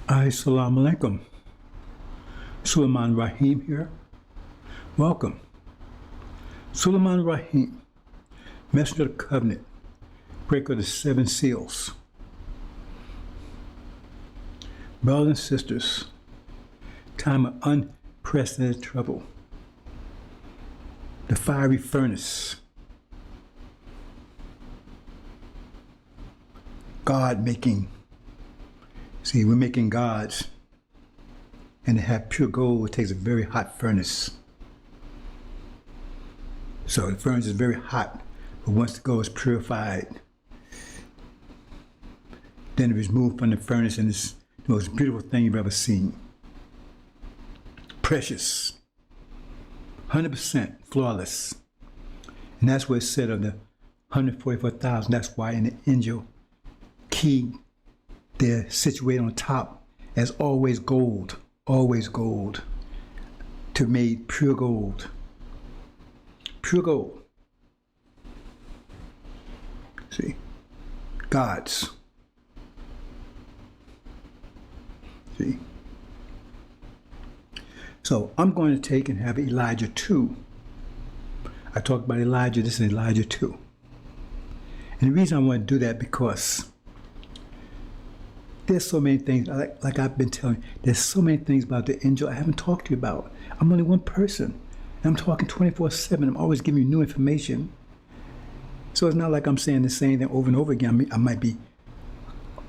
Assalamu alaikum. Sulaiman Rahim here. Welcome. Sulaiman Rahim, Messenger of the Covenant, breaker of the 7 seals. Brothers and sisters, time of unprecedented trouble. The fiery furnace. God making. See, we're making gods. And to have pure gold, it takes a very hot furnace. So the furnace is very hot, but once the gold is purified, then it is removed from the furnace, and it's the most beautiful thing you've ever seen. Precious, 100% flawless. And that's what it said of the 144,000. That's why in the angel key, they're situated on top as always gold, to made pure gold. Pure gold. See, gods. See. So I'm going to take and have Elijah 2. I talked about Elijah, this is Elijah 2. And the reason I want to do that because there's so many things, like I've been telling you, there's so many things about the angel I haven't talked to you about. I'm only one person. And I'm talking 24/7. I'm always giving you new information. So it's not like I'm saying the same thing over and over again. I might be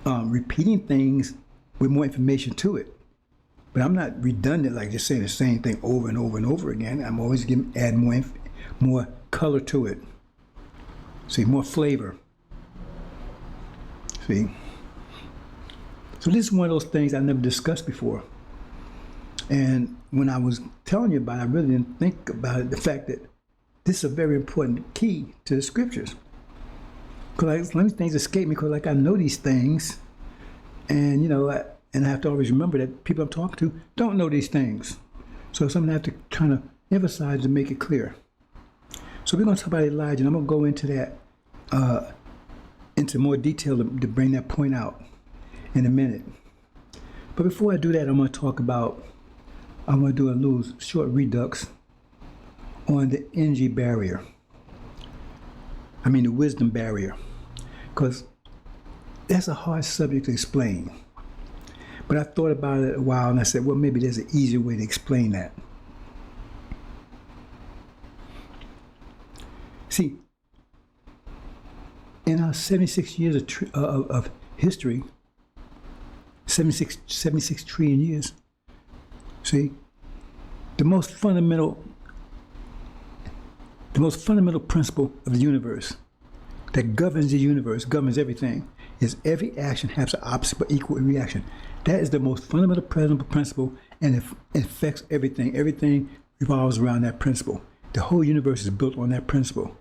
repeating things with more information to it. But I'm not redundant, like just saying the same thing over and over and over again. I'm always adding more color to it. See, more flavor. See? So this is one of those things I never discussed before. And when I was telling you about it, I really didn't think about it, the fact that this is a very important key to the scriptures. Because many things escape me because I know these things. And, and I have to always remember that people I'm talking to don't know these things. So it's something I have to kind of emphasize to make it clear. So we're going to talk about Elijah, and I'm going to go into that, into more detail to bring that point out in a minute. But before I do that, I'm going to do a little short redux on the AL-INJIL barrier. I mean the wisdom barrier. Because that's a hard subject to explain. But I thought about it a while and I said, well, maybe there's an easier way to explain that. See, in our 76 years of history, 76 trillion years, see, the most fundamental principle of the universe that governs the universe, governs everything, is every action has an opposite but equal reaction. That is the most fundamental principle, and it affects everything. Everything revolves around that principle. The whole universe is built on that principle.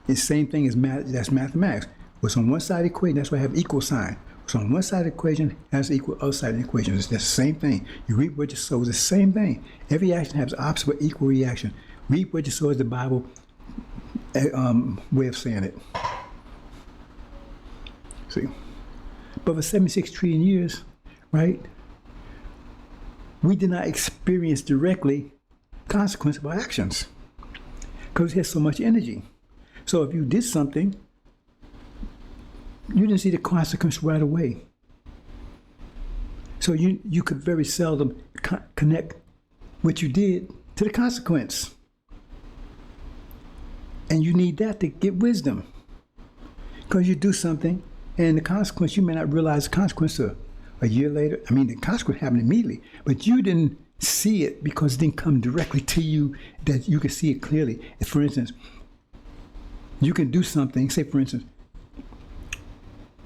It's the same thing as that's mathematics. What's on one side of the equation, that's why I have equal sign. So on one side of the equation has equal other side of the equation. It's the same thing. You reap what you sow. It's the same thing. Every action has opposite but equal reaction. Reap what you sow is the Bible way of saying it. See? But for 76 trillion years, right, we did not experience directly consequence of our actions because it has so much energy. So if you did something, you didn't see the consequence right away. So you could very seldom connect what you did to the consequence. And you need that to get wisdom. Because you do something, and the consequence, you may not realize the consequence a year later. I mean, the consequence happened immediately, but you didn't see it because it didn't come directly to you that you could see it clearly. If, for instance, you can do something, say for instance,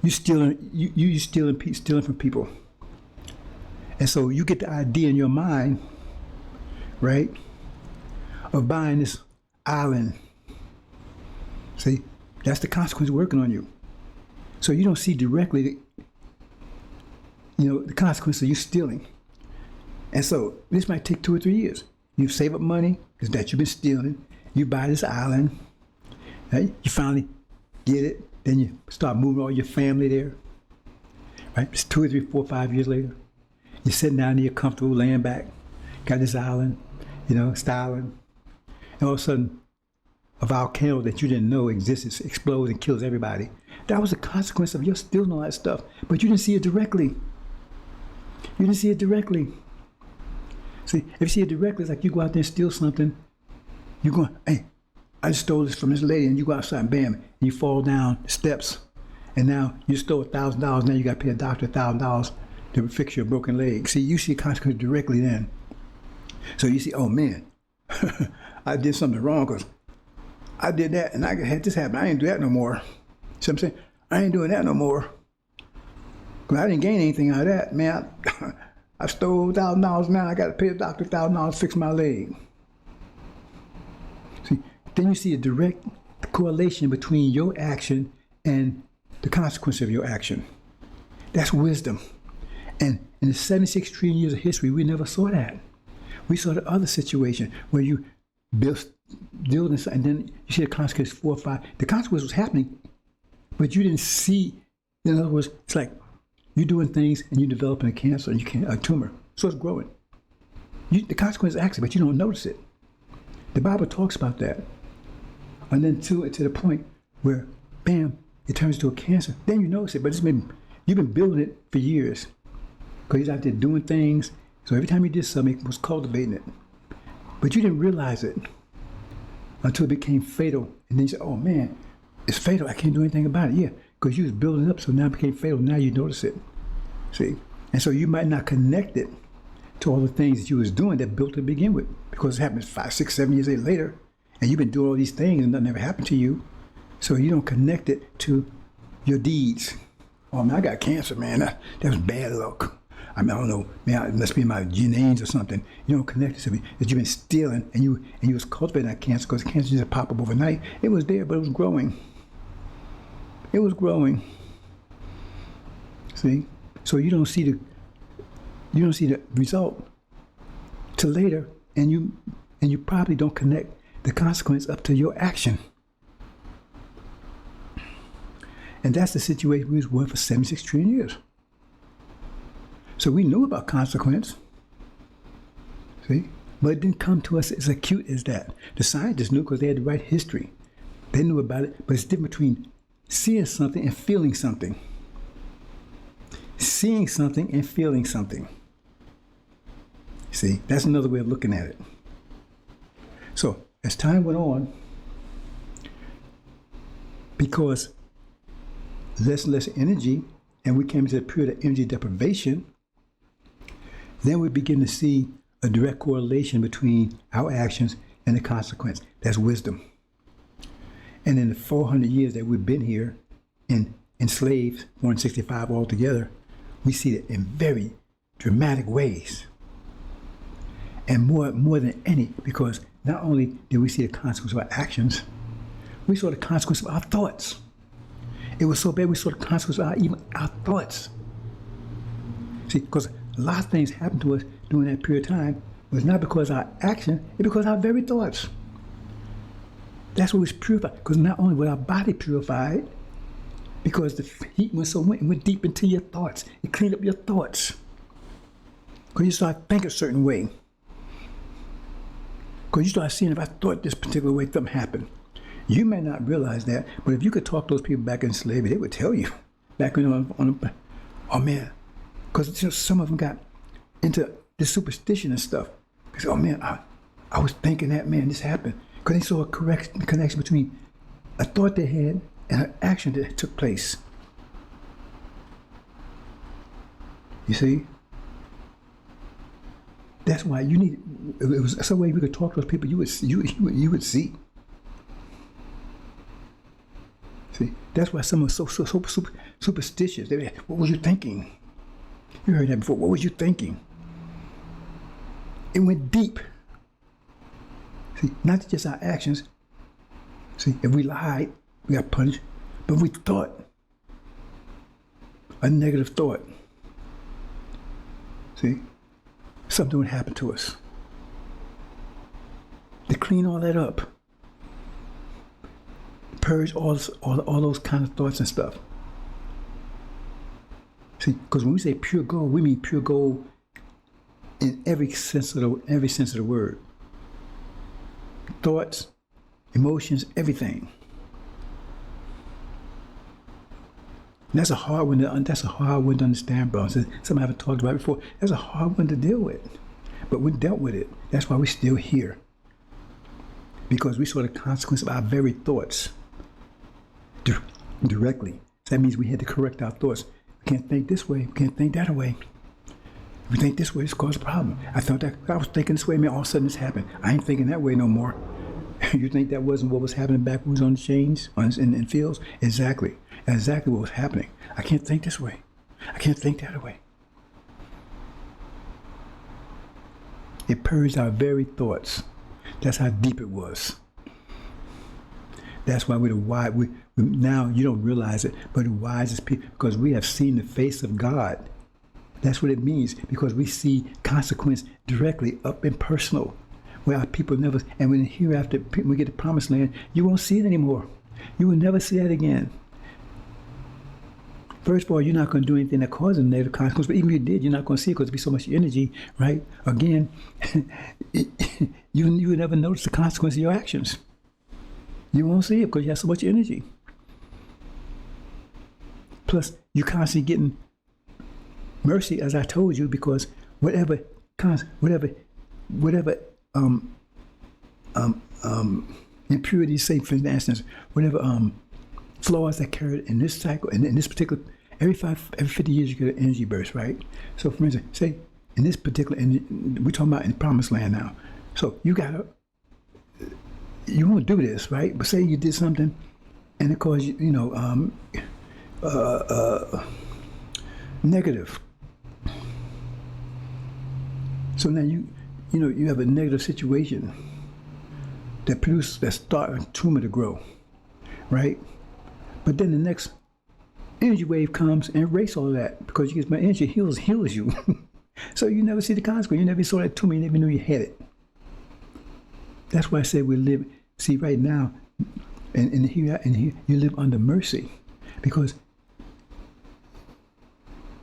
you stealing from people. And so you get the idea in your mind, right, of buying this island. See, that's the consequence working on you. So you don't see directly, the consequence of you stealing. And so this might take 2 or 3 years. You save up money because that you've been stealing. You buy this island. Right? You finally get it. Then you start moving all your family there. Right? It's 2 or 3, 4, 5 years later. You're sitting down there, comfortable, laying back, got this island, styling, and all of a sudden, a volcano that you didn't know existed explodes and kills everybody. That was a consequence of your stealing all that stuff, but you didn't see it directly. You didn't see it directly. See, if you see it directly, it's like you go out there and steal something. You go, hey, I just stole this from this lady, and you go outside, and bam, and you fall down the steps, and now you stole $1,000. Now you got to pay a doctor $1,000 to fix your broken leg. See, you see consequence directly then. So you see, oh man, I did something wrong because I did that, and I had this happen. I ain't do that no more. See what I'm saying? I ain't doing that no more. Because I didn't gain anything out of that, man. I stole $1,000 now. I got to pay the doctor $1,000 to fix my leg. See, then you see a direct correlation between your action and the consequence of your action. That's wisdom. And in the 76 trillion years of history, we never saw that. We saw the other situation where you build this, and then you see the consequence 4 or 5. The consequence was happening, but you didn't see. In other words, it's like you're doing things and you're developing a cancer, and a tumor, so it's growing. The consequence is actually, but you don't notice it. The Bible talks about that, and then to the point where, bam, it turns into a cancer. Then you notice it, but you've been building it for years, because he's out there doing things. So every time you did something, it was cultivating it. But you didn't realize it until it became fatal. And then you said, oh man, it's fatal. I can't do anything about it. Yeah, because you was building it up, so now it became fatal. Now you notice it. See? And so you might not connect it to all the things that you was doing that built to begin with, because it happened 5, 6, 7 years later, and you've been doing all these things and nothing ever happened to you. So you don't connect it to your deeds. Oh man, I got cancer, man. That was bad luck. I don't know, man, it must be my genes or something. You don't connect it to me. That you've been stealing, and you was cultivating that cancer, because cancer didn't pop up overnight. It was there, but it was growing. It was growing. See? So you don't see the result till later, and you probably don't connect the consequence up to your action. And that's the situation we was in for 76 trillion years. So we knew about consequence, see? But it didn't come to us as acute as that. The scientists knew because they had the right history. They knew about it, but it's different between seeing something and feeling something. Seeing something and feeling something. See, that's another way of looking at it. So as time went on, because less and less energy, and we came into a period of energy deprivation, then we begin to see a direct correlation between our actions and the consequence. That's wisdom. And in the 400 years that we've been here, enslaved, 465 altogether, we see it in very dramatic ways. And more than any, because not only did we see the consequence of our actions, we saw the consequence of our thoughts. It was so bad we saw the consequence of our thoughts. See, because a lot of things happened to us during that period of time was not because of our action, it's because of our very thoughts. That's what was purified. Because not only was our body purified, because the heat went deep into your thoughts. It cleaned up your thoughts. Because you start thinking a certain way. Because you start seeing, if I thought this particular way, something happened. You may not realize that, but if you could talk to those people back in slavery, they would tell you. Back oh man, because some of them got into the superstition and stuff. They said, oh man, I was thinking that, man, this happened. Because they saw a correct connection between a thought they had and an action that took place. You see? That's why you need, it was some way we could talk to those people, you would see. See, that's why some are so superstitious. They say, what was you thinking? You heard that before. What was you thinking? It went deep. See, not just our actions. See, if we lied, we got punished. But we thought a negative thought. See, something would happen to us. To clean all that up. Purge all those kind of thoughts and stuff. See, because when we say pure gold, we mean pure gold in every sense of the word. Thoughts, emotions, everything. And that's a hard one to understand, bro. Something I haven't talked about before. That's a hard one to deal with. But we dealt with it. That's why we're still here. Because we saw the consequence of our very thoughts directly. So that means we had to correct our thoughts. We can't think this way. We can't think that way. If we think this way, it's caused a problem. I was thinking this way, man, all of a sudden this happened. I ain't thinking that way no more. You think that wasn't what was happening back when we was on the chains in fields? Exactly. Exactly what was happening. I can't think this way. I can't think that way. It purged our very thoughts. That's how deep it was. That's why we're the wise. Now you don't realize it, but the wisest people, because we have seen the face of God. That's what it means, because we see consequence directly up and personal, where our people never. And when hereafter we get the promised land, you won't see it anymore. You will never see that again. First of all, you're not going to do anything that causes negative consequence, but even if you did, you're not going to see it because there'll be so much energy, right? Again, you would never notice the consequence of your actions. You won't see it because you have so much energy. Plus, you're constantly getting mercy, as I told you, because whatever impurities, say for instance, whatever flaws that carried in this cycle, in this particular, every 50 years you get an energy burst, right? So for instance, say in this particular, we're talking about in the promised land now. So you won't do this, right? But say you did something and it caused negative. So now you have a negative situation that start a tumor to grow, right? But then the next energy wave comes and erase all of that, because you get my energy heals you. So you never see the consequence. You never saw that tumor. You never knew you had it. That's why I said we live. See, right now, and here you live under mercy, because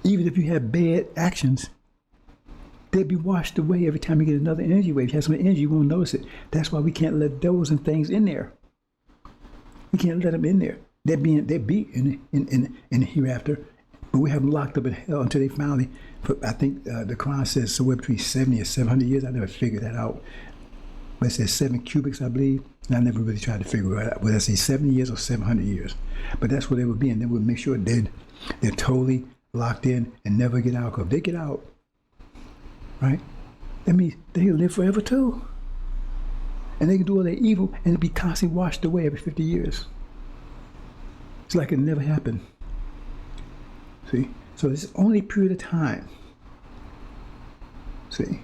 even if you have bad actions, they'll be washed away every time you get another energy wave. If you have some energy, you won't notice it. That's why we can't let those and things in there. We can't let them in there. They'll be in the hereafter, but we have them locked up in hell until they finally. I think the Quran says somewhere between 70 and 700 years. I never figured that out, but it says 7 cubics, I believe, and I never really tried to figure it out. Whether I say 70 years or 700 years, but that's where they would be, and then we'll make sure they're totally locked in and never get out. Because if they get out, right, that means they'll live forever too, and they can do all their evil and be constantly washed away every 50 years. It's like it never happened. See? So it's only a period of time. See?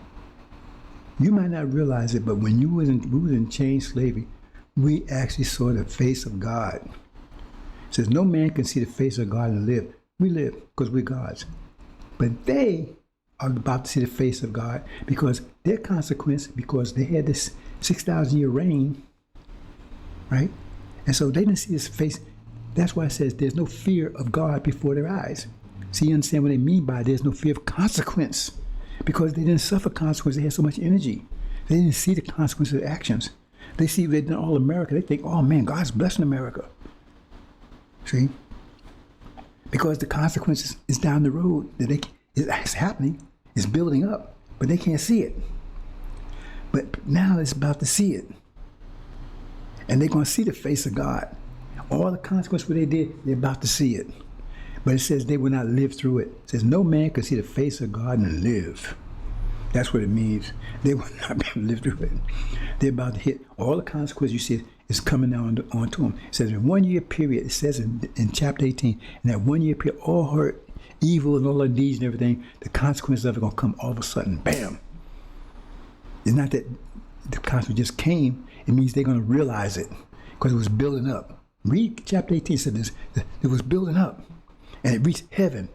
You might not realize it, but when we was in chain slavery, we actually saw the face of God. It says, no man can see the face of God and live. We live because we're God's. But they are about to see the face of God because their consequence, because they had this 6,000 year reign, right? And so they didn't see his face. That's why it says there's no fear of God before their eyes. See, you understand what they mean by there's no fear of consequence, because they didn't suffer consequence. They had so much energy. They didn't see the consequences of their actions. They see they've done all America. They think, oh man, God's blessing America. See? Because the consequences is down the road that it's happening, it's building up, but they can't see it. But now it's about to see it. And they're going to see the face of God. All the consequences what they did, they're about to see it. But it says they will not live through it. It says no man can see the face of God and live. That's what it means. They will not be able to live through it. They're about to hit all the consequences you see is coming down onto them. It says in 1 year period, it says in chapter 18, in that 1 year period, all hurt, evil and all their deeds and everything, the consequences of it are going to come all of a sudden. Bam! It's not that the consequence just came. It means they're going to realize it because it was building up. Read chapter 18, it said this, it was building up and it reached heaven.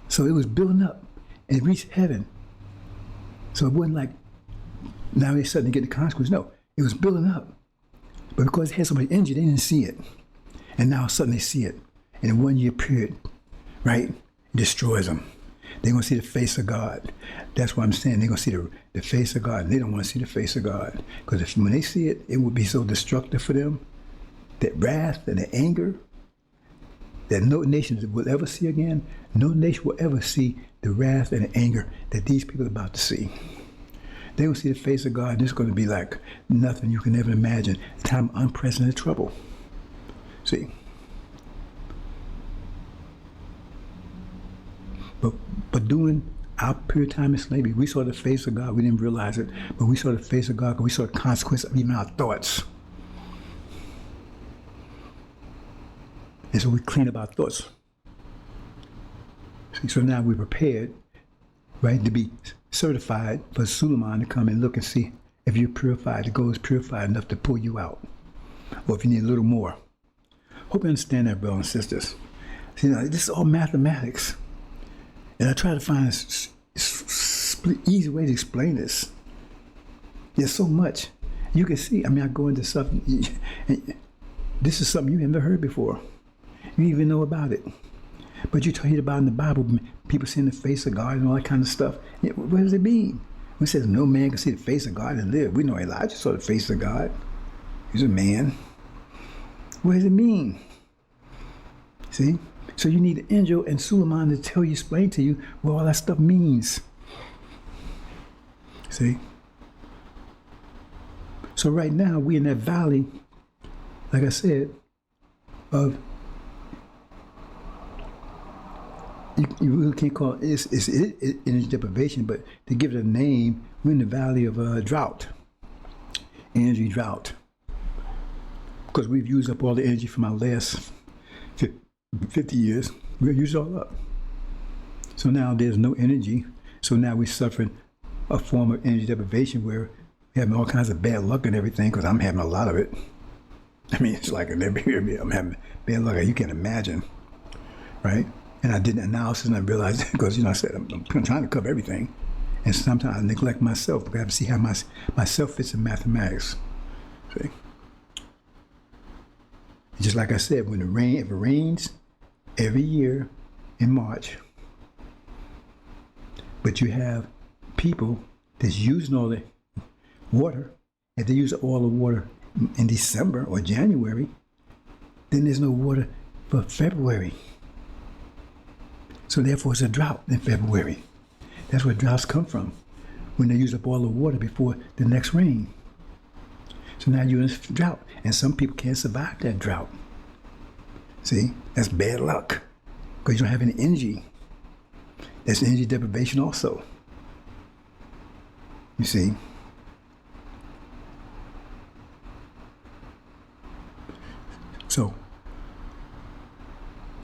So it was building up and it reached heaven. So it wasn't like now they suddenly get the consequence. No, it was building up. But because it had so much energy, they didn't see it. And now suddenly they see it. And in 1 year period, right, it destroys them. They're going to see the face of God. That's what I'm saying. They're going to see the face of God. And they don't want to see the face of God. Because when they see it, it will be so destructive for them. That wrath and the anger that no nation will ever see again. No nation will ever see the wrath and the anger that these people are about to see. They will see the face of God, and it's going to be like nothing you can ever imagine. A time of unprecedented trouble. See? But during our period of time in slavery, we saw the face of God. We didn't realize it, but we saw the face of God because we saw the consequence of even our thoughts. And so we clean up our thoughts. See, so now we're prepared, right, to be certified for Suleiman to come and look and see if you're purified, the gold is purified enough to pull you out, or if you need a little more. Hope you understand that, brothers and sisters. See, now, this is all mathematics. And I try to find an easy way to explain this. There's so much. You can see, I go into something, and this is something you never heard before. You even know about it. But you hear about in the Bible, people seeing the face of God and all that kind of stuff. What does it mean? When it says no man can see the face of God and live, we know Elijah saw the face of God. He's a man. What does it mean? See? So you need an angel and Suleiman to tell you, explain to you what all that stuff means. See? So right now, we're in that valley, like I said, of, you really can't call it, it's energy deprivation, but to give it a name, we're in the valley of drought, energy drought. Because we've used up all the energy from our last 50 years, we'll use it all up. So now there's no energy. So now we're suffering a form of energy deprivation where we're having all kinds of bad luck and everything, because I'm having a lot of it. It's like in every area I'm having bad luck you can't imagine, right? And I did an analysis and I realized, because I said I'm trying to cover everything, and sometimes I neglect myself because I have to see how myself fits in mathematics. See? Just like I said, if it rains every year in March, but you have people that's using all the water, if they use all the water in December or January, then there's no water for February. So therefore it's a drought in February. That's where droughts come from, when they use up all the water before the next rain. So now you're in a drought, and some people can't survive that drought. See, that's bad luck, because you don't have any energy. That's energy deprivation also. You see. So,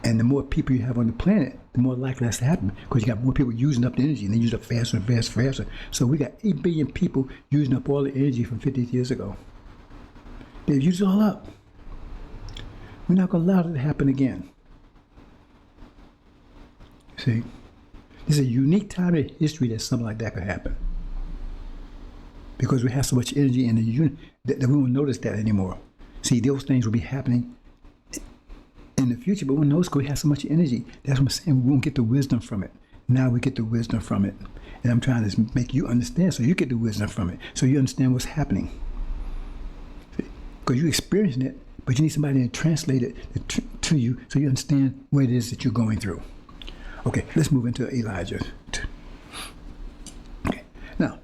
and the more people you have on the planet, the more likely that's to happen, because you got more people using up the energy, and they use it up faster and faster and faster. So we got 8 billion people using up all the energy from 50 years ago. They've used it all up. We're not going to allow it to happen again. See? This is a unique time in history that something like that could happen. Because we have so much energy in the unit that we won't notice that anymore. See, those things will be happening in the future, but we know we have so much energy. That's what I'm saying. We won't get the wisdom from it. Now we get the wisdom from it. And I'm trying to make you understand so you get the wisdom from it. So you understand what's happening. Because you're experiencing it, but you need somebody to translate it to you so you understand what it is that you're going through. Okay, let's move into Elijah. Okay, now,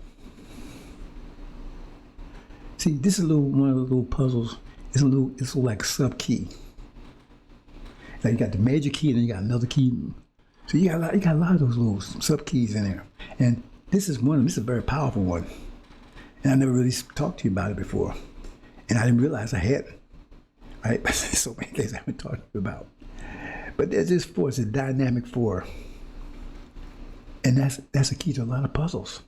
see, this is one of the little puzzles. It's a little like sub-key. Like you got the major key, and then you got another key. So you got a lot of those little sub-keys in there. And this is one of them. This is a very powerful one. And I never really talked to you about it before. And I didn't realize I had it. Right? There's so many things I haven't talked to you about. But there's this force, a dynamic force. And that's a key to a lot of puzzles.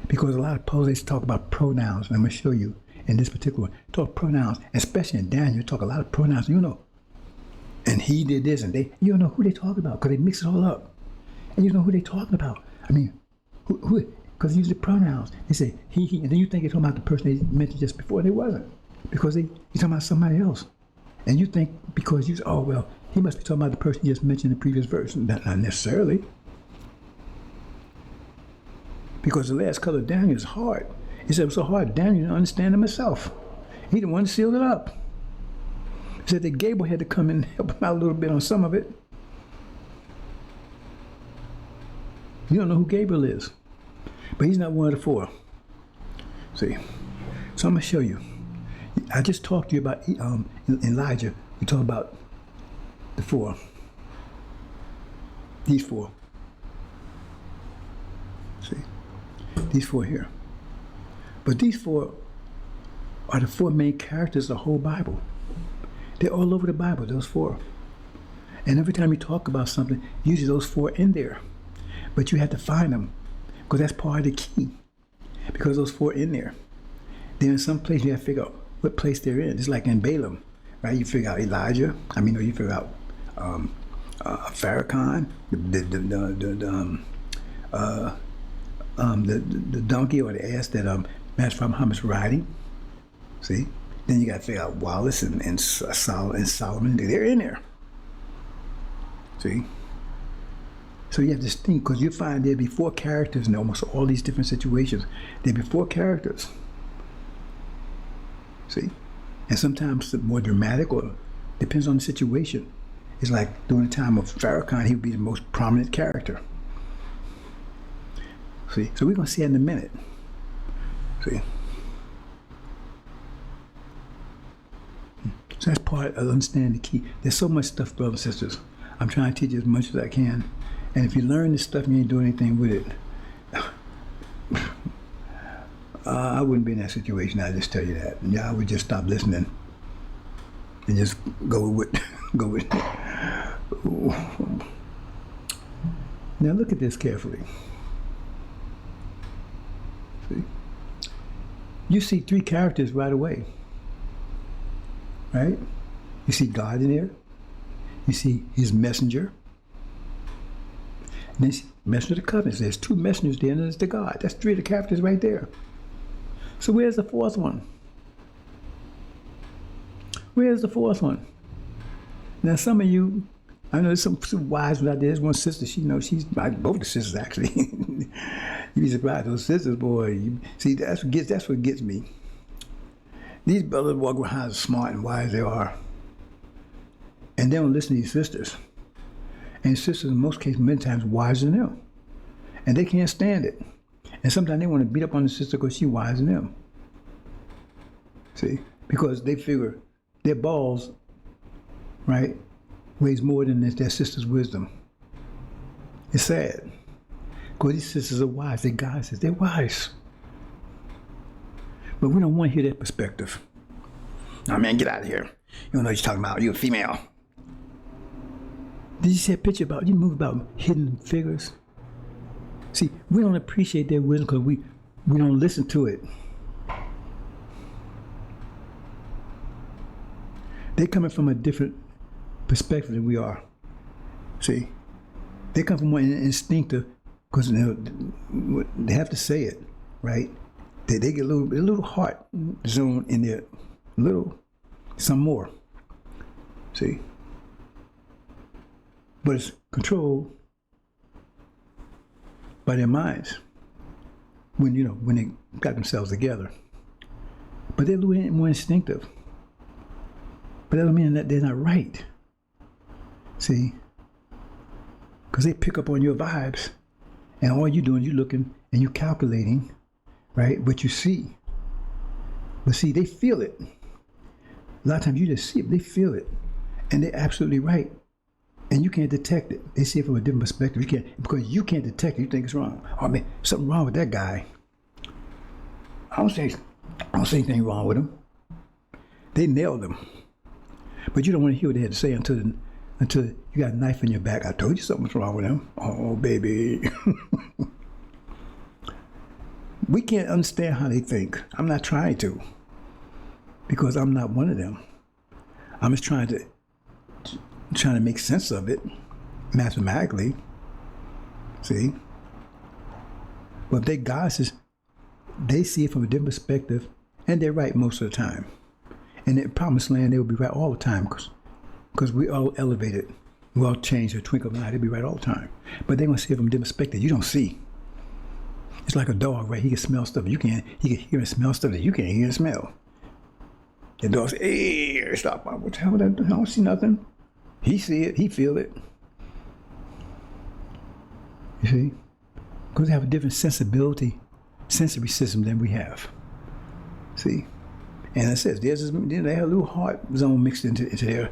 Because a lot of puzzles, they talk about pronouns. And I'm going to show you in this particular one. Talk pronouns, especially in Daniel, talk a lot of pronouns. You know, and he did this, and you don't know who they talk about because they mix it all up. And you don't know who they talking about. Who? Because they use the pronouns. They say he, and then you think you're talking about the person they mentioned just before, and it wasn't. Because you're talking about somebody else. And you think because he must be talking about the person you just mentioned in the previous verse. Not necessarily. Because the last color of Daniel is hard. He said it was so hard, Daniel didn't understand it himself. He the one that sealed it up. He said that Gabriel had to come and help him out a little bit on some of it. You don't know who Gabriel is, but he's not one of the four. See, so I'm going to show you. I just talked to you about Elijah. We talked about the four. These four. See, these four here. But these four are the four main characters of the whole Bible. They're all over the Bible, those four. And every time you talk about something, usually those four in there. But you have to find them, because that's part of the key. Because those four in there. Then in some place you have to figure out what place they're in. It's like in Balaam, right? You figure out Elijah. You figure out Farrakhan, the donkey or the ass that Master Muhammad's riding. See? Then you got to figure out Wallace and Solomon. They're in there. See? So you have to think, because you find there'll be four characters in almost all these different situations. There'll be four characters. See? And sometimes it's more dramatic, or depends on the situation. It's like during the time of Farrakhan, he would be the most prominent character. See? So we're going to see that in a minute. See? So that's part of understanding the key. There's so much stuff, brothers and sisters. I'm trying to teach you as much as I can. And if you learn this stuff and you ain't doing anything with it, I wouldn't be in that situation. I just tell you that. Yeah, I would just stop listening and just go with it. Now look at this carefully. See? You see three characters right away. Right? You see God in there. You see his messenger. And then messenger of the covenants. There's two messengers there, and there's the God. That's three of the characters right there. So where's the fourth one? Where's the fourth one? Now some of you, I know there's some wise ones out there. There's one sister, she's both the sisters actually. You'd be surprised, those sisters, boy. See, that's what gets me. These brothers walk around how smart and wise they are. And they don't listen to these sisters. And sisters, in most cases, many times, wiser than them. And they can't stand it. And sometimes they want to beat up on the sister because she's wiser than them. See? Because they figure their balls, right, weighs more than their sister's wisdom. It's sad. Because these sisters are wise. They're goddesses. They're wise. But we don't want to hear that perspective. Oh, man, get out of here. You don't know what you're talking about. You're a female. Did you see a picture about, you move about hidden figures? See, we don't appreciate their wisdom because we don't listen to it. They're coming from a different perspective than we are. See? They come from more instinctive, because they have to say it, right? They get a little heart zone in there, some more. See? But it's controlled by their minds when they got themselves together. But they're a little more instinctive. But that doesn't mean that they're not right. See? Because they pick up on your vibes, and all you're doing, you're looking and you're calculating, right, what you see. But see, they feel it. A lot of times you just see it, they feel it. And they're absolutely right. And you can't detect it. They see it from a different perspective. You can't, because you can't detect it. You think it's wrong. Oh man, something wrong with that guy. I don't say anything wrong with him. They nailed him. But you don't want to hear what they had to say until you got a knife in your back. I told you something's wrong with him. Oh baby. We can't understand how they think. I'm not trying to, because I'm not one of them. I'm just trying to make sense of it mathematically. See? But they goddesses, they see it from a different perspective, and they're right most of the time. And in promised land, they will be right all the time, because we all elevated. We all changed a twinkle of an eye. They'll be right all the time. But they're going to see it from a different perspective. You don't see. It's like a dog, right? He can smell stuff you can't. He can hear and smell stuff that you can't hear and smell. The dog says, "Hey, stop! What the hell? I don't see nothing." He see it. He feel it. You see, because they have a different sensibility, sensory system than we have. See, and it says they have a little heart zone mixed into there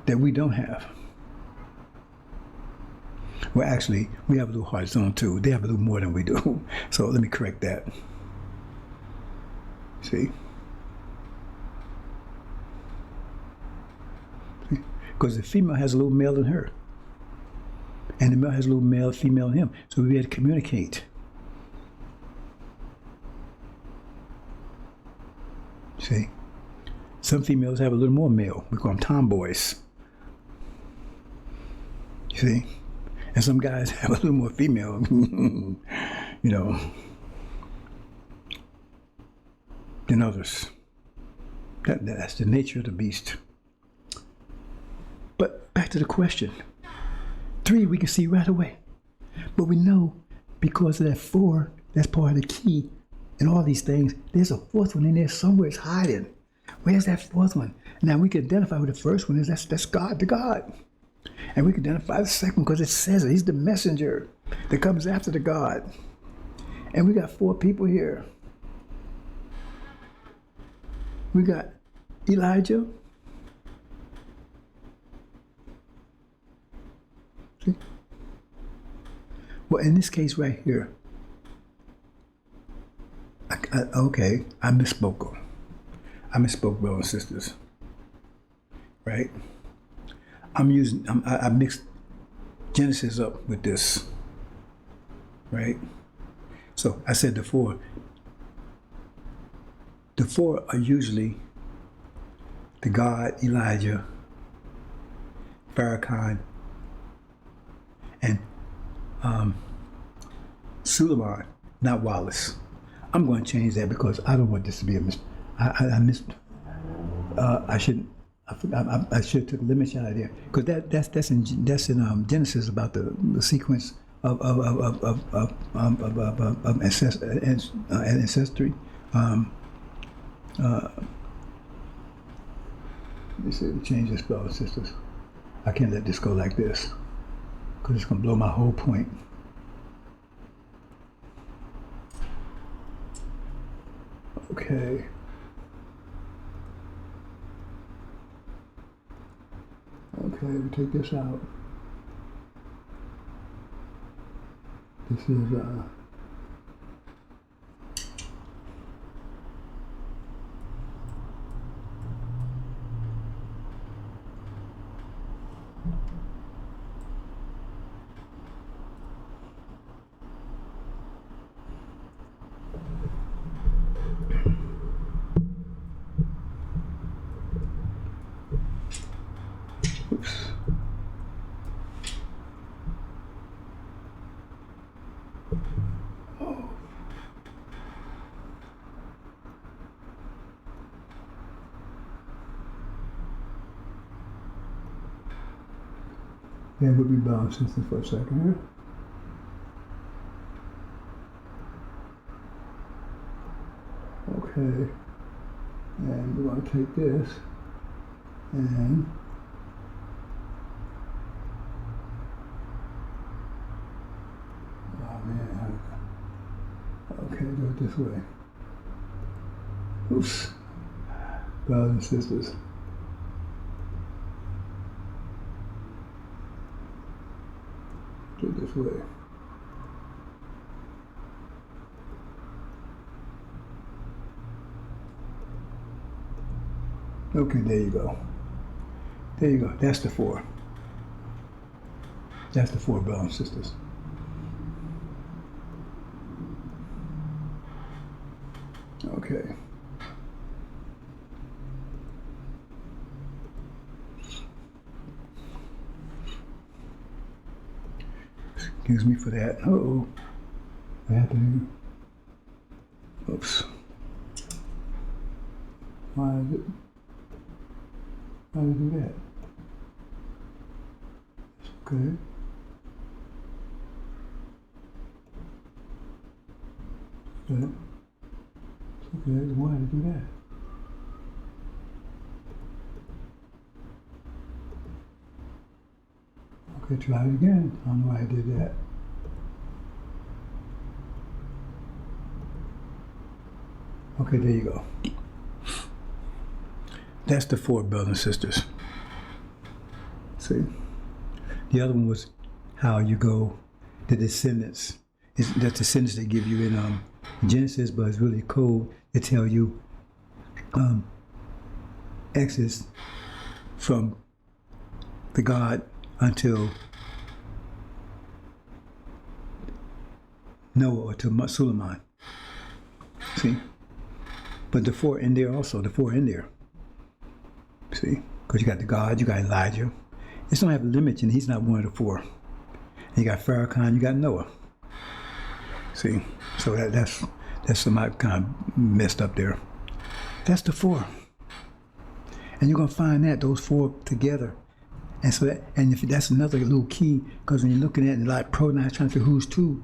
that we don't have. Well, actually, we have a little heart zone too. They have a little more than we do. So let me correct that. See? Because the female has a little male in her. And the male has a little male, female in him. So we had to communicate. See? Some females have a little more male. We call them tomboys. See? And some guys have a little more female, than others. That's the nature of the beast. But back to the question. 3 we can see right away. But we know because of that 4, that's part of the key and all these things, there's a 4th one in there somewhere it's hiding. Where's that 4th one? Now we can identify who the first one is. That's God, the God. And we can identify the second because it says it. He's the messenger that comes after the God. And we got 4 people here. We got Elijah. See? Well, in this case right here, I misspoke. I misspoke, brothers and sisters. Right? I mixed Genesis up with this, right? So I said the 4. The 4 are usually the God, Elijah, Farrakhan, and Suleiman, not Wallace. I'm going to change that because I don't want this to be a mistake. I shouldn't. I should have took Limit out of there because that's in Genesis about the sequence of ancestry. Let me see. Change this, brothers and sisters. I can't let this go like this because it's gonna blow my whole point. Okay. Okay, we take this out. This is oops. Oh. Yeah, we'll be balancing this for a second here. Okay, and we're going to take this and oh man, okay, do it this way. Oops, brothers and sisters. Do it this way. Okay, there you go. There you go. That's the 4. That's the 4, brothers and sisters. Okay. Excuse me for that. Uh-oh. What happened here? Oops. Why is it? How do you do that? Okay. But okay, there's one to do that. Okay, try it again. I don't know why I did that. Okay, there you go. That's the 4, brothers and sisters. See? The other one was how you go, the descendants. That's descendants they give you in Genesis, but it's really code to tell you Exodus from the God until Noah or to Suleiman. See? But the 4 in there also, the 4 in there. See? Because you got the God, you got Elijah. It's don't have a limit, and he's not one of the 4. And you got Farrakhan, you got Noah. See? So that's somebody kind of messed up there. That's the 4. And you're gonna find those 4 together. And so if that's another little key, because when you're looking at it like pronouns trying to figure who's 2,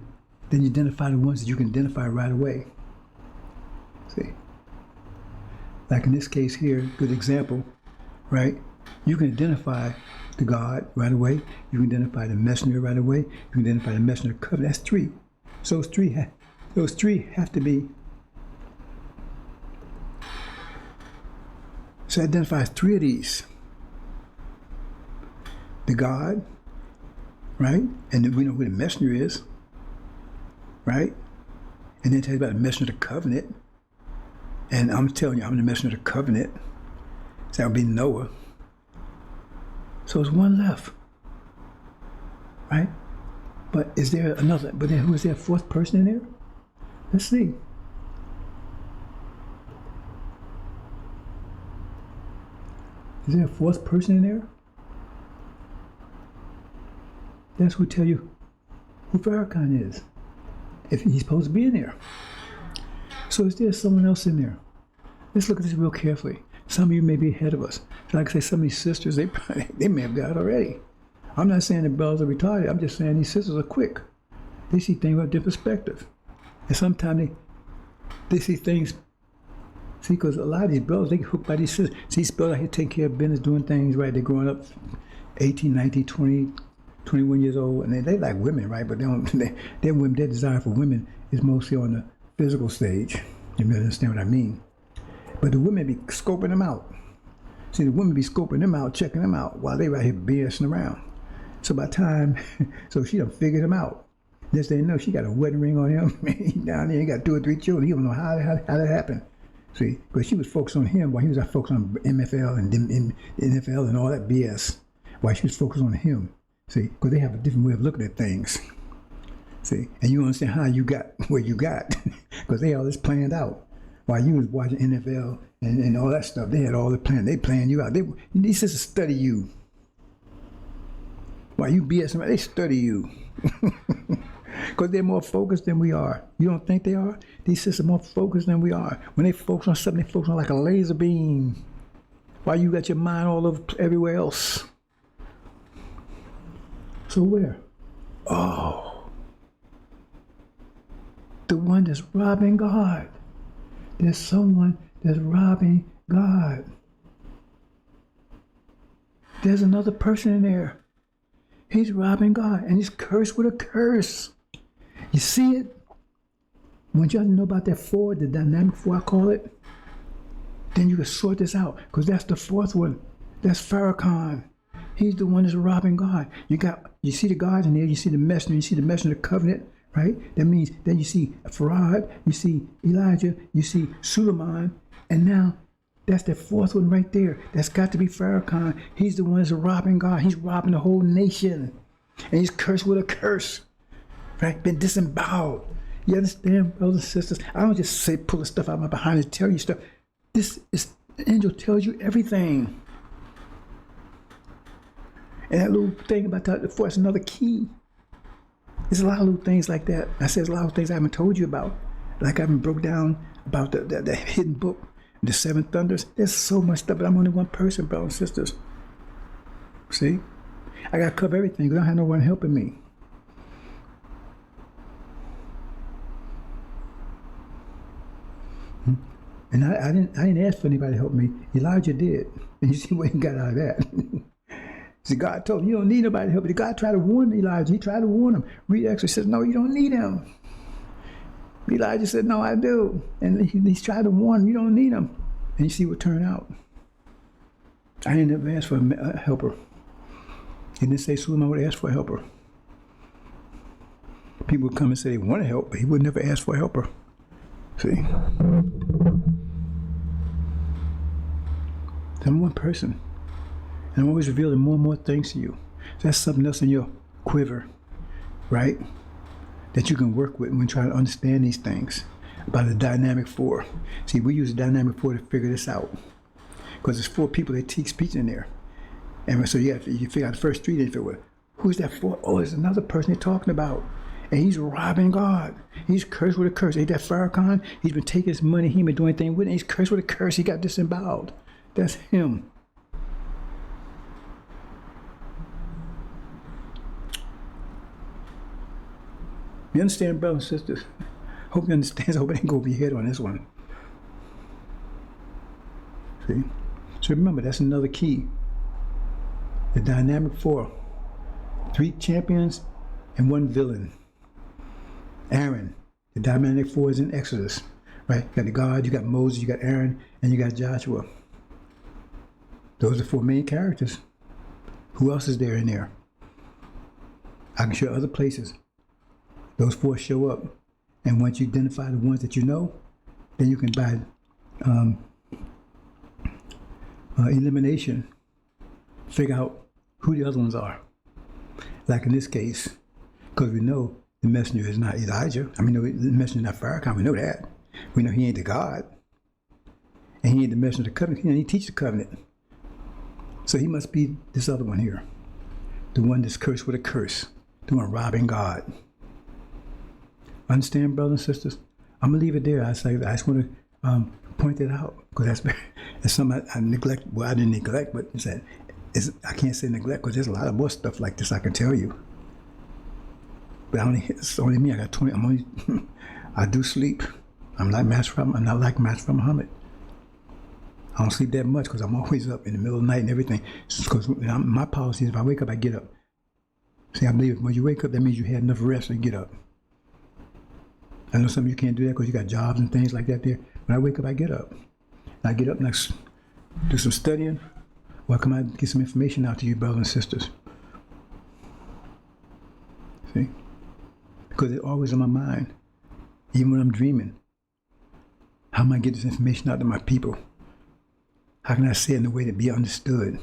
then you identify the ones that you can identify right away. See? Like in this case here, good example, right? You can identify the God right away. You can identify the messenger right away. You can identify the messenger covenant. That's 3. So those three have to be. So it identifies 3 of these. The God, right? And then we know who the messenger is, right? And then it tells you about the messenger of the covenant. And I'm telling you, I'm the messenger of the covenant. So that would be Noah. So there's 1 left, right? But is there another? But then who is there? A 4th person in there? Let's see. Is there a 4th person in there? That's who tell you who Farrakhan is, if he's supposed to be in there. So is there someone else in there? Let's look at this real carefully. Some of you may be ahead of us. Like I say, some of these sisters, they may have got it already. I'm not saying the brothers are retarded. I'm just saying these sisters are quick. They see things with a different perspective. And sometimes they see things. See, because a lot of these brothers, they get hooked by these sisters. See, these brothers out here taking care of business, doing things, right? They're growing up 18, 19, 20, 21 years old, and they like women, right? But their desire for women is mostly on the physical stage. You really understand what I mean? But the women be scoping them out. See, the women be scoping them out, checking them out, while they right here BSing around. So by the time, so she done figured him out. Next thing you know, she got a wedding ring on him. He down there, he got 2 or 3 children. He don't know how that happened. See, because she was focused on him while he was focused on MFL and NFL and all that BS. While she was focused on him. See, because they have a different way of looking at things. See, and you understand how you got where you got, because they all this planned out. While you was watching NFL and all that stuff, they had all the plan. They planned you out. These sisters study you. While you BS, they study you. Because they're more focused than we are. You don't think they are? These sisters are more focused than we are. When they focus on something, they focus on like a laser beam. While you got your mind all over everywhere else. So where? Oh. The one that's robbing God. There's someone that's robbing God. There's another person in there. He's robbing God, and he's cursed with a curse. You see it? When y'all know about that 4, the dynamic 4, I call it, then you can sort this out, because that's the 4th one. That's Farrakhan. He's the one that's robbing God. You see the gods in there, you see the messenger, you see the messenger of the covenant, right? That means then you see Farad, you see Elijah, you see Suleiman, and now that's the 4th one right there. That's got to be Farrakhan. He's the one that's robbing God. He's robbing the whole nation. And he's cursed with a curse. Right? Been disemboweled. You understand, brothers and sisters? I don't just say pull the stuff out of my behind and tell you stuff. This is, the angel tells you everything. And that little thing about the 4 is another key. There's a lot of little things like that. I said there's a lot of things I haven't told you about. Like I haven't broke down about the hidden book, the 7 thunders. There's so much stuff, but I'm only one person, brothers and sisters. See? I got to cover everything because I don't have no one helping me. And I didn't ask for anybody to help me. Elijah did. And you see what he got out of that. See, God told him, you don't need nobody to help you. God tried to warn Elijah. He tried to warn him. Read Exodus, says, no, you don't need him. Elijah said, no, I do. And he's tried to warn him, you don't need him. And you see what turned out. I didn't ever ask for a helper. He didn't say Suleiman would ask for a helper. People would come and say they want to help, but he would never ask for a helper. See? I'm one person. And I'm always revealing more and more things to you. So that's something else in your quiver, right? That you can work with when trying to understand these things about the dynamic four. See, we use the dynamic four to figure this out. Because there's 4 people that teach speech in there. And so you figure out the first 3, then you figure, well, who's that 4? Oh, there's another person they're talking about. And he's robbing God. He's cursed with a curse. Ain't that Farrakhan? He's been taking his money. He ain't been doing anything with it. He's cursed with a curse. He got disemboweled. That's him. You understand, brothers and sisters? Hope you understand. I hope it ain't go over your head on this one. See? So remember, that's another key. The dynamic 4. 3 champions and 1 villain. Aaron. The dynamic 4 is in Exodus. Right? You got the God, you got Moses, you got Aaron, and you got Joshua. Those are 4 main characters. Who else is there in there? I can show other places. Those 4 show up. And once you identify the ones that you know, then you can by elimination figure out who the other ones are. Like in this case, because we know the messenger is not Elijah. I mean, no, the messenger is not Farrakhan. We know that. We know he ain't the God. And he ain't the messenger of the covenant. He teach the covenant. So he must be this other one here. The one that's cursed with a curse. The one robbing God. Understand, brothers and sisters? I'm going to leave it there. I just want to point that out. Because that's something I neglect. Well, I didn't neglect, but I can't say neglect because there's a lot of more stuff like this I can tell you. But it's only me. I got 20. I do sleep. I'm not like Master Muhammad. I don't sleep that much because I'm always up in the middle of the night and everything. Because my policy is if I wake up, I get up. See, I believe when you wake up, that means you had enough rest and get up. I know some of you can't do that because you got jobs and things like that there. When I wake up, I get up. I get up and I do some studying. Or I come out and get some information out to you, brothers and sisters. See? Because it's always on my mind. Even when I'm dreaming. How am I get this information out to my people? How can I say it in a way to be understood?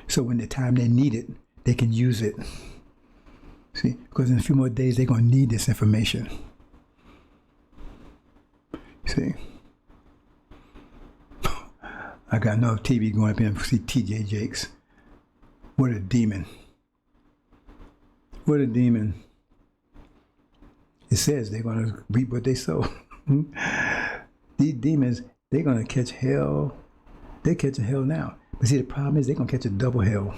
So when the time they need it, they can use it. See? Because in a few more days, they're going to need this information. See? I got enough TV going up here and see T.J. Jakes. What a demon. What a demon. It says they're going to reap what they sow. These demons, they're going to catch hell. They're catching hell now. But see, the problem is they're going to catch a double hell.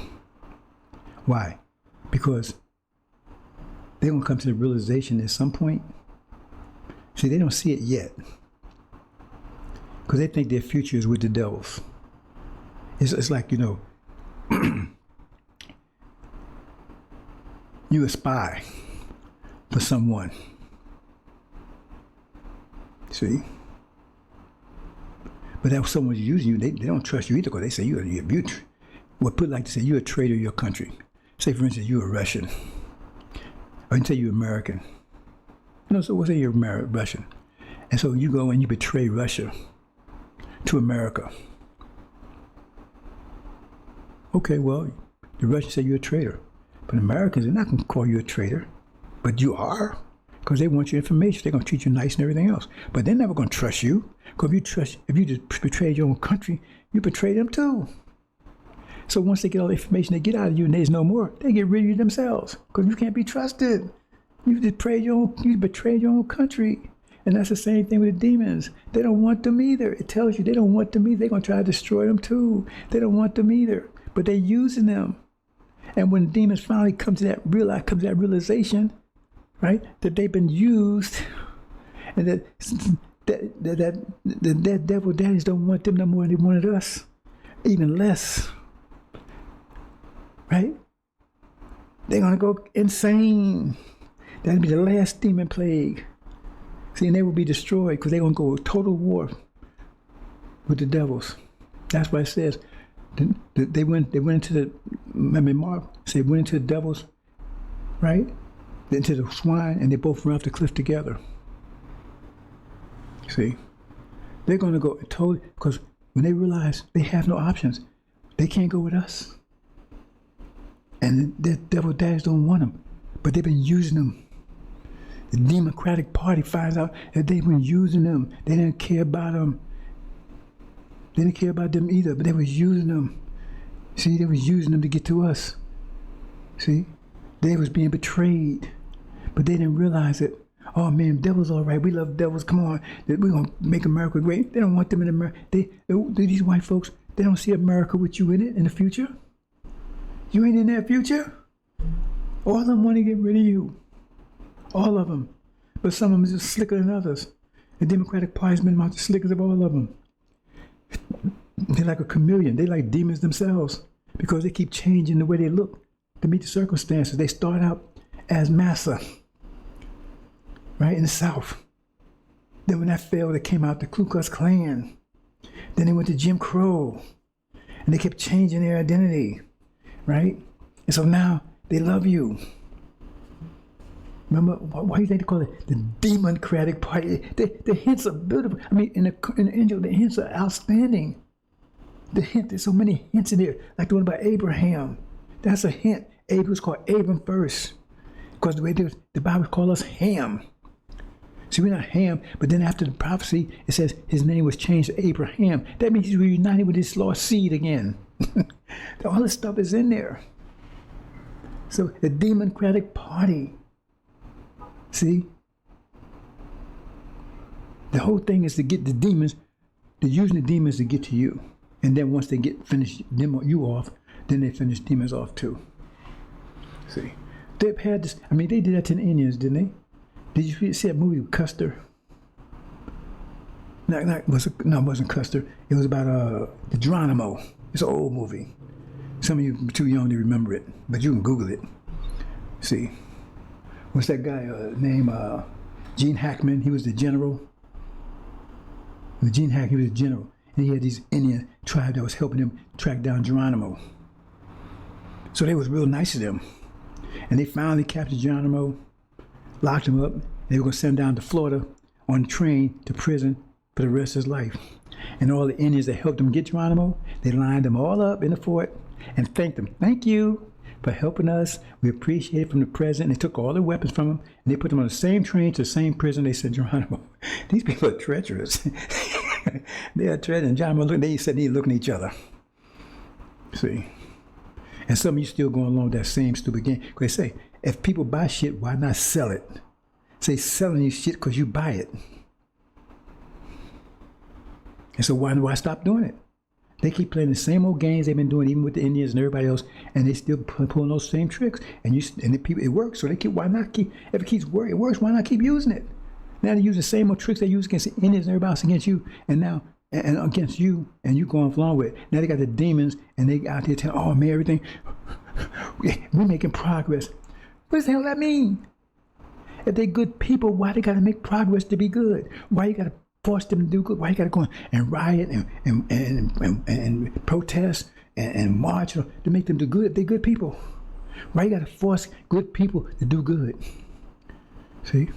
Why? Because they're going to come to the realization at some point. See, they don't see it yet. Because they think their future is with the devils. It's like, you a spy for someone. See? But that someone's using you, they don't trust you either because they say you're put it like to say you're a traitor to your country. Say, for instance, you're a Russian. Or you say you're American. So we'll say you're Russian. And so you go and you betray Russia to America. Okay, well, the Russians say you're a traitor. But Americans are not going to call you a traitor. But you are. Because they want your information. They're going to treat you nice and everything else. But they're never going to trust you. Because if you just betray your own country, you betray them too. So once they get all the information they get out of you and there's no more, they get rid of you themselves. Because you can't be trusted. You betrayed your own country. And that's the same thing with the demons. They don't want them either. It tells you they don't want them either. They're going to try to destroy them too. They don't want them either. But they're using them. And when the demons finally come to that realization, right, that they've been used, and that that devil daddies don't want them no more than they wanted us, even less, right? They're gonna go insane. That'll be the last demon plague. See, and they will be destroyed because they're gonna go total war with the devils. That's why it says they went into the. I mean, Mark said went into the devils, right? Into the swine, and they both ran off the cliff together. See, they're gonna go totally because when they realize they have no options, they can't go with us. And the devil daddies don't want them, but they've been using them. The Democratic Party finds out that they've been using them. They didn't care about them. They didn't care about them either, but they was using them. See, they was using them to get to us. See, they was being betrayed, but they didn't realize it. Oh man, devils all right. We love devils. Come on, we're gonna make America great. They don't want them in America. These white folks, they don't see America with you in it in the future. You ain't in their future. All of them want to get rid of you. All of them. But some of them are just slicker than others. The Democratic Party's been about the slickest of all of them. They're like a chameleon. They like demons themselves because they keep changing the way they look to meet the circumstances. They start out as massa, right, in the South. Then when that failed, they came out the Ku Klux Klan. Then they went to Jim Crow. And they kept changing their identity. Right? And so now they love you. Remember, why do you think they call it the Democratic Party? The hints are beautiful. I mean, in the angel, the hints are outstanding. There's so many hints in there, like the one about Abraham. That's a hint. Abraham was called Abram first. Because the way the Bible calls us Ham. See, we're not Ham, but then after the prophecy, it says his name was changed to Abraham. That means he's reunited with his lost seed again. All this stuff is in there. So the Democratic Party, see, the whole thing is to get the demons. They're using the demons to get to you, and then once they get finished you off, then they finish demons off too. See, they've had this. I mean, they did that to the Indians, didn't they? Did you see that movie with Custer? No, it wasn't Custer. It was about the Geronimo. It's an old movie. Some of you are too young to remember it, but you can Google it. See, what's that guy named Gene Hackman? He was the general. Gene Hackman, he was the general, and he had these Indian tribe that was helping him track down Geronimo. So they was real nice to them, and they finally captured Geronimo, locked him up. They were going to send him down to Florida on the train to prison for the rest of his life. And all the Indians that helped them get Geronimo, they lined them all up in the fort and thanked them. Thank you for helping us. We appreciate it from the president. They took all their weapons from them and they put them on the same train to the same prison they sent Geronimo. These people are treacherous. They are treacherous. And Geronimo, they said they looking at each other. See? And some of you still going along with that same stupid game. Because they say, if people buy shit, why not sell it? Say selling you shit because you buy it. And so why stop doing it? They keep playing the same old games they've been doing, even with the Indians and everybody else, and they still pulling those same tricks. And the people, it works. So they keep. Why not keep? If it keeps working, it works. Why not keep using it? Now they use the same old tricks they use against the Indians and everybody else against you, and now and against you, and you going along with it. Now they got the demons, and they out there telling, oh man, everything. We're making progress. What does the hell that mean? If they're good people, why they got to make progress to be good? Why you got to force them to do good? Why you got to go and riot and protest and march to make them do good if they're good people? Why you got to force good people to do good? See?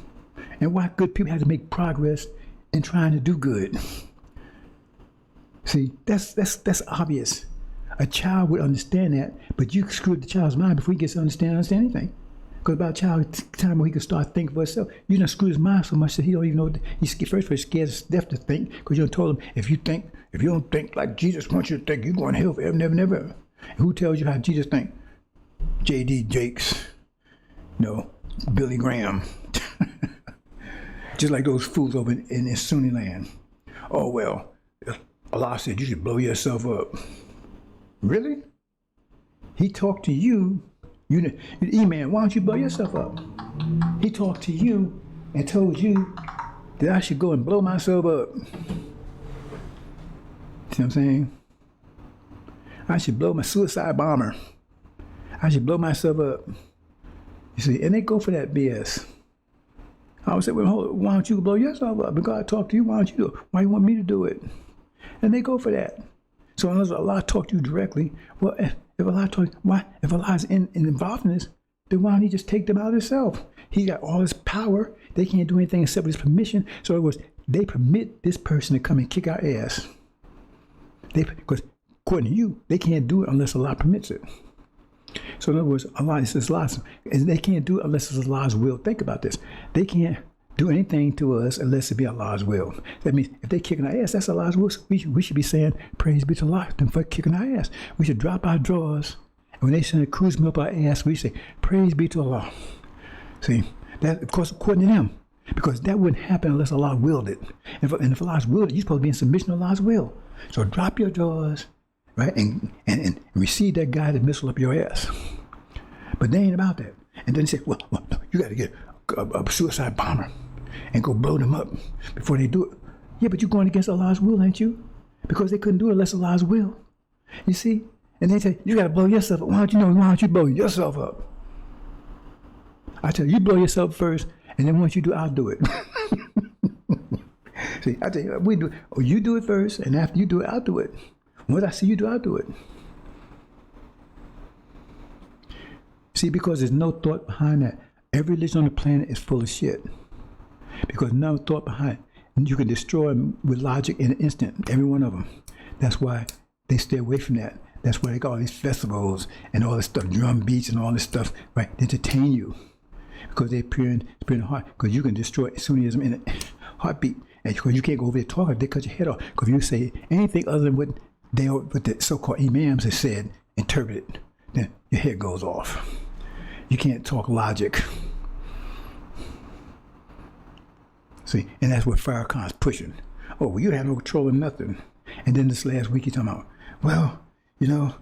And why good people have to make progress in trying to do good? See, that's obvious. A child would understand that, but you screwed the child's mind before he gets to understand anything. Because about a child's time when he can start thinking for himself, you done screwed his mind so much that he don't even know. He's first scared to death to think, because you done told him, if you don't think like Jesus wants you to think, you're going to hell forever, never, never. And who tells you how Jesus think? J.D. Jakes, Billy Graham. Just like those fools over in Sunni land. Oh, well, Allah said you should blow yourself up. Really? He talked to you. E-man, why don't you blow yourself up? He talked to you and told you that I should go and blow myself up. See what I'm saying? I should blow my suicide bomber. I should blow myself up. You see, and they go for that BS. I would say, well, hold on, why don't you blow yourself up? Because I talk to you, why don't you do it? Why you want me to do it? And they go for that. So unless Allah talk to you directly, well, if Allah talk, why? If Allah is involved in this, then why don't He just take them out Himself? He got all His power. They can't do anything except with His permission. So in other words, they permit this person to come and kick our ass. Because according to you, they can't do it unless Allah permits it. So in other words, Allah says, and they can't do it unless it's Allah's will. Think about this. They can't do anything to us unless it be Allah's will. That means if they're kicking our ass, that's Allah's will. We should be saying, praise be to Allah for kicking our ass. We should drop our drawers. And when they send a cruise up our ass, we say, praise be to Allah. See, that, of course, according to them, because that wouldn't happen unless Allah willed it. And if Allah's willed it, you're supposed to be in submission to Allah's will. So drop your drawers, right, and receive that guided missile up your ass. But they ain't about that. And then they say, well no, you got to get a suicide bomber and go blow them up before they do it. Yeah, but you're going against Allah's will, ain't you? Because they couldn't do it unless Allah's will. You see? And they say, you got to blow yourself up. Why don't you blow yourself up? I tell you blow yourself first, and then once you do, I'll do it. See, I tell you, we do. Oh, you do it first, and after you do it, I'll do it. Once I see you do, I'll do it. See, because there's no thought behind that. Every religion on the planet is full of shit. Because no thought behind it. You can destroy them with logic in an instant, every one of them. That's why they stay away from that. That's why they got all these festivals and all this stuff, drum beats and all this stuff, right, to entertain you. Because they're pure in heart. Because you can destroy Sunnism in a heartbeat. And because you can't go over there talking, they cut your head off. Because if you say anything other than what the so-called imams have said, interpreted, then your head goes off. You can't talk logic. See, and that's what Farrakhan's pushing. Oh, well, you have no control of nothing. And then this last week he's talking about, well, you know,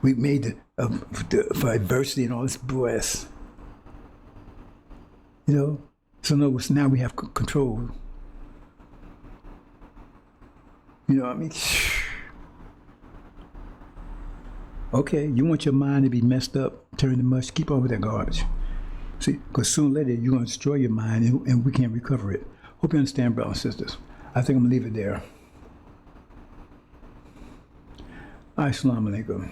we made for adversity and all this BS. You know, so no, now we have control. You know what I mean? Okay, you want your mind to be messed up, turned to mush, keep on with that garbage. See, because sooner or later you're going to destroy your mind and we can't recover it. Hope you understand, brothers and sisters. I think I'm going to leave it there. Assalamu alaikum.